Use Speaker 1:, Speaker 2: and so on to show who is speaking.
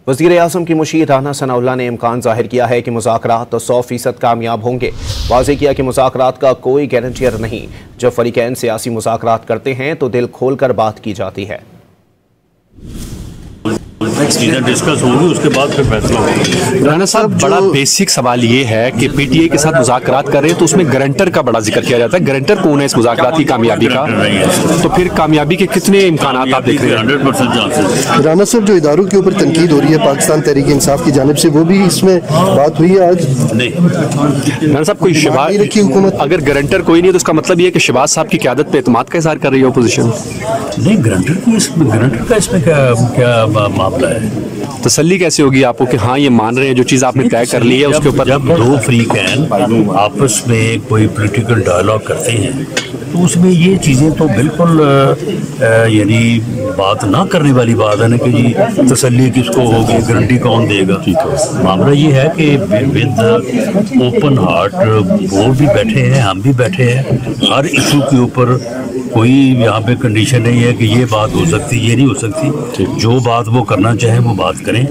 Speaker 1: वज़ीर आज़म की मुशीर राना सनाउल्लाह ने इम्कान जाहिर किया है कि मुज़ाकरात तो 100% कामयाब होंगे। वाज़ेह किया कि मुज़ाकरात का कोई गारंटियर नहीं। जब फरीकैन सियासी मुज़ाकरात करते हैं तो दिल खोल कर बात की जाती है।
Speaker 2: चीज़ें डिस्कस होंगी, उसके बाद फिर फैसला होगा।
Speaker 3: राना साहब, बड़ा बेसिक सवाल ये है कि पीटीआई के साथ मुज़ाकरात कर रहे हैं तो उसमें गारंटर का बड़ा जिक्र किया जाता है। गारंटर कौन है इस मुज़ाकरात की कामयाबी का? तो फिर कामयाबी के कितने इम्कान आप देख रहे हैं?
Speaker 2: 100% चांसेस।
Speaker 4: राना साहब, जो इदारों के ऊपर तनकीद हो रही है पाकिस्तान तहरीक इंसाफ की जानिब से, वो भी इसमें बात हुई है आज?
Speaker 2: नहीं
Speaker 3: राना साहब, कोई शहबाज
Speaker 4: रखी हुकूमत,
Speaker 3: अगर गारंटर कोई नहीं है तो उसका मतलब ये है कि शहबाज साहब की क़यादत पे एतमाद का इज़हार कर रही है अपोजिशन।
Speaker 2: नहीं, गारंटर का इसमें क्या मामला है?
Speaker 3: तसल्ली कैसे होगी आपको कि हाँ ये मान रहे हैं जो चीज़ आपने तय कर ली है उसके ऊपर?
Speaker 2: जब दो फ्रीकैन आपस में कोई पॉलिटिकल डायलॉग करते हैं तो उसमें ये चीज़ें तो बिल्कुल यानी बात ना करने वाली बात है ना कि जी तसल्ली किसको होगी, गारंटी कौन देगा। मामला ये है कि विद ओपन हार्ट वो भी बैठे हैं, हम भी बैठे हैं। हर इशू के ऊपर कोई यहाँ पे कंडीशन नहीं है कि ये बात हो सकती, ये नहीं हो सकती। जो बात वो करना चाहें वो बात करें।